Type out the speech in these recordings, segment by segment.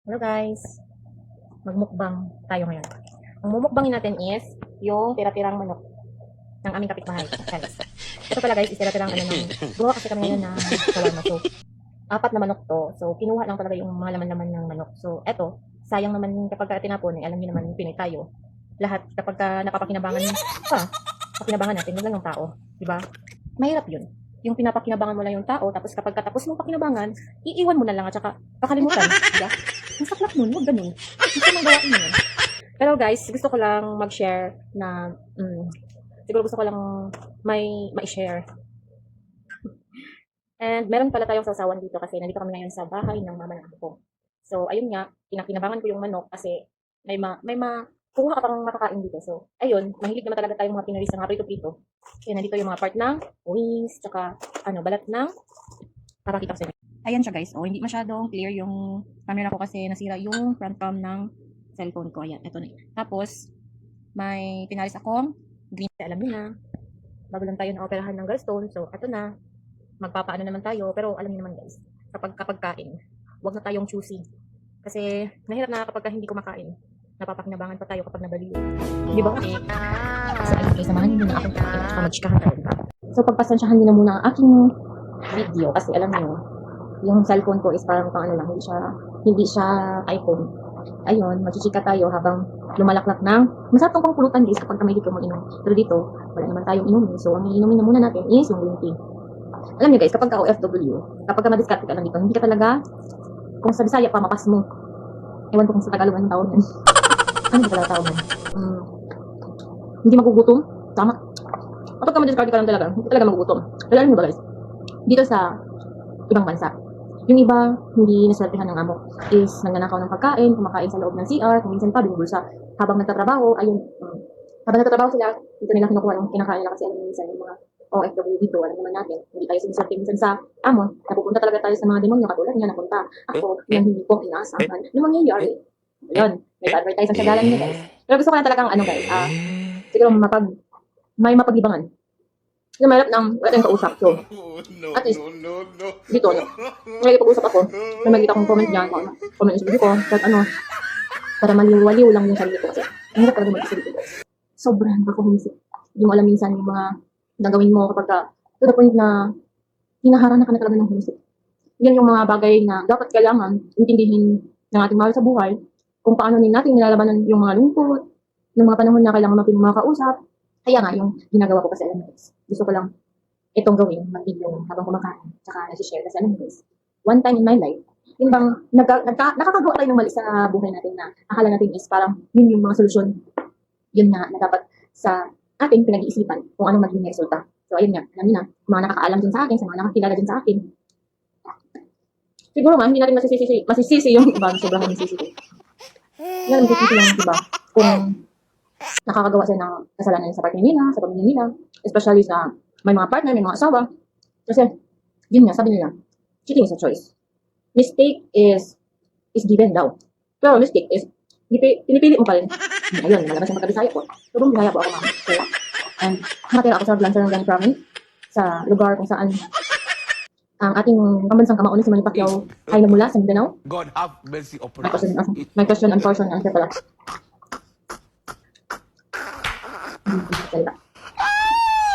Hello guys, magmukbang tayo ngayon. Ang mumukbangin natin is yung tira-tirang manok ng aming kapitbahay. Guys. Ito pala guys, is tira-tirang gawa kasi kami ngayon na shawarma. So, 4 na manok to. So, kinuha lang talaga yung mga laman-laman ng manok. So, eto, sayang naman kapag tinapon, alam niyo naman, Pinoy tayo. Lahat kapag napapakinabangan pakinabangan natin, wala ng tao. Diba? Mahirap yun. Yung pinapakinabangan mo lang yung tao, tapos kapag katapos mo pakinabangan, iiwan mo na lang at saka kakalimutan. Diba? Ang saklap nun, huwag ganun. Gusto mong gawain yun. Pero guys, gusto ko lang mag-share na, siguro gusto ko lang mai-share. And meron pala tayong sasawan dito kasi nandito kami ngayon sa bahay ng mama ng ako. So, ayun nga, pinakinabangan ko yung manok kasi may kuha ka pang makakain dito. So, ayun, mahilig naman talaga tayong mga Pinoy sa mga prito-prito. Kaya nandito yung mga part ng wings, tsaka balat ng papakita ko sa inyo. Ayan siya guys. Oh, hindi masyadong clear yung camera ko kasi nasira yung front cam ng cellphone ko. Ayan, eto na. Tapos, may pinalis akong green tea. Alam niyo na. Bago lang tayo na-operahan ng gallstone. So, eto na. Magpapaano naman tayo. Pero alam niyo naman guys, kapag kain, huwag na tayong choosy. Kasi, nahirap na kapag hindi kumakain. Napapakinabangan pa tayo kapag nabaliw. Di ba? So, ayun guys, samahan niyo na akong kain at saka mag-chikahan tayo. So, pagpasensyahan niyo na muna ang aking video kasi alam niyo, yung cellphone ko is parang pang lang, hindi siya iPhone. Ayun, magchichika tayo habang lumalaklak ng masarap pang pulutan guys kapag kamay dito mo inom. Pero dito, wala naman tayong inumin. So, ang iinumin na muna natin is yung green tea. Alam niyo guys, kapag ka OFW, kapag ka madiskarte ka lang dito, hindi ka talaga, kung sa Bisaya pa, mapas mo. Ewan ko kung sa Tagalog anong tawag yan. Ano ba talaga tawag yan? Hindi magugutom. Tama. Kapag ka madiskarte ka lang talaga, hindi talaga magugutom. Pero alam niyo ba guys, dito sa ibang bansa, yung iba, hindi naswertihan ng amo, is nagnanakaw ng pagkain, kumakain sa loob ng CR, kung minsan pa, binubulsa. Habang nagtatrabaho, ayun, habang nagtatrabaho sila, dito nila kinukuha ng kinakain nila kasi alam minsan yung mga OFW dito, alam naman natin, hindi tayo siniswerte minsan sa amo, napupunta talaga tayo sa mga demonyo, katulad niya, napunta ako, yung hindi ko inaasahan, yung mangyayari. Ayun, may advertise ang sagalan niya guys. Pero gusto ko na talagang, guys, siguro may mapaglibangan. Yung mahirap ng wala tayong kausap. So, at least, dito, ngayon pag-usap ako, may magkita kong comment dyan, comment sa video ko, kahit para maliwaliw lang yung sarili ko kasi, mahirap talaga mag-isip dito guys. Sobrang ako humisip. Hindi mo alam minsan yung mga nagawin mo kapag to the point na hinaharana ka na talaga ng humisip. Yan yung mga bagay na dapat kailangan intindihin ng ating mahal sa buhay, kung paano natin nilalabanan yung mga lungkot, ng mga panahon na kailangan natin mga kausap. Kaya nga, yung ginagawa ko kasi alam mo guys, gusto ko lang itong gawin, mag-video habang kumakain, tsaka nasi-share kasi alam mo guys, one time in my life, yung bang nakakagawa tayo ng mali sa buhay natin na akala natin is parang yun yung mga solusyon, yun na dapat sa ating pinag-iisipan kung anong magiging resulta. So ayun nga, alam niyo na, mga nakakaalam din sa akin, sa mga nakakilala din sa akin. Siguro nga, hindi natin masisisi yung iba, sobrang masisisi. Hindi natin masisisi yung iba kung nakakagawa sila ng kasalanan sa partner nila, sa pamilya nila, especially sa may mga partner, may mga asawa. Kasi, yun nga, sabi nila, cheating is a choice. Mistake is given daw. Pero mistake is, pinipili mo pa rin. Ayun, malabas yung pagkabisaya ko. Sobrang bisaya po ako, ma'am. Kaya, and nakatira ako sa Blancarangan province, sa lugar kung saan ang ating pambansang kamaunan si Manny Pacquiao ay namula sa Mindanao. God have mercy upon us. My question and portion answer pala.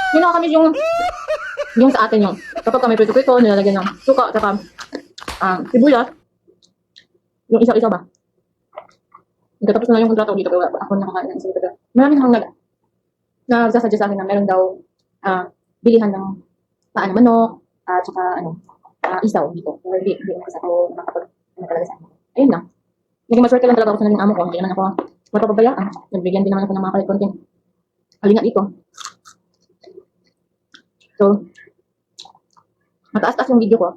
Yun ako kami yung sa atin yung kapag kami prito-prito, nilalagyan ng suka, saka sibuyas, yung isa-isa ba? Nagkatapos na yung kontrato dito, kaya ako nakakain ng isa dito. Maraming hanggang nagsasuggest sa akin na meron daw bilihan ng paan ng manok, saka isaw dito. Pero hindi kasi ako nakapag talaga sa akin. Ayun lang. Naging maswerte lang talaga ako sa naging amo ko, hindi naman ako mapapabayaan. Nagbigyan din naman ako ng mga kalit content. Halina dito. So, mataas-taas yung video ko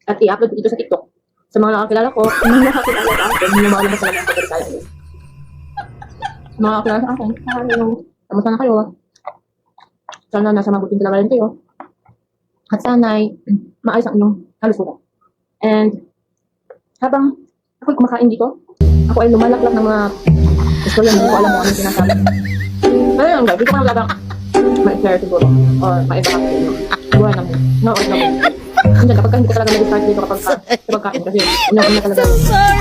at i-upload dito sa TikTok. Sa mga nakakilala ko, mga nakakilala sa akin, hindi mga labas na lang ang pagkakilala ko. Sa mga nakakilala sa akin, kamusta na kayo? Sana nasa mabuting kalagayan kayo. At sana'y maayos ang inyong kalusugan. And, habang ako'y kumakain dito, ako ay lumalaklak ng mga istorya, hindi ko alam kung anong sinasabi. Pero yun guys, dito ko na talagang ma-share siguro or ma-ibahagi yung buhay namin. No, or no. Minsan kapag hindi ka talaga mag-start dito kapag sa pagkain kasi una talaga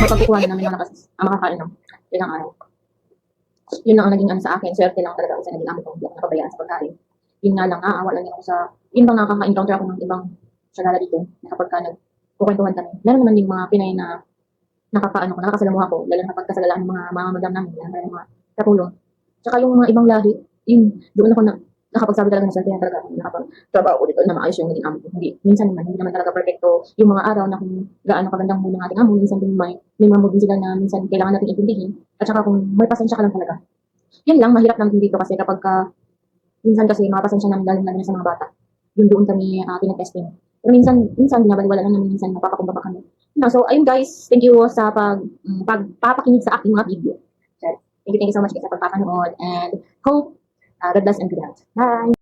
mapagkukuha na namin ang makakain ng ilang araw. Yun lang ang naging ano sa akin. Swerte lang talaga ako sa naging amo ko. Hindi ako nakabayaan sa pagkain. Yun nga lang, aawa lang din ako sa, yun bang nakaka-encounter ako ng ibang sagala dito na kapag ka nagkukwentuhan kami. Meron naman yung mga Pinay na nakakasalamuha ko, lalo na kapag kasagalaan ng mga madam namin, lalo na yung mga katulong. Tsaka yung mga ibang lahi, yun, doon ako nakapagsabi talaga ng swerte na talaga ako, nakapagtrabaho ko dito na maayos yung naging amo ko. Minsan naman, hindi naman talaga perfecto yung mga araw na kung gaano kagandang mo ng ating amo, minsan din may mood din sila na minsan kailangan natin intindihin. At saka kung may pasensya ka lang talaga. Yan lang, mahirap namin dito kasi kapag minsan kasi mga pasensya namin lalo na sa mga bata. Yung doon kami tinatesting. Pero minsan binabaliwala lang namin, minsan napapakumbaba kami. So, ayun guys, thank you sa pagpapakinig sa aking mga video. So, thank you so much guys sa pagpapanood and hope God bless and good health. Bye!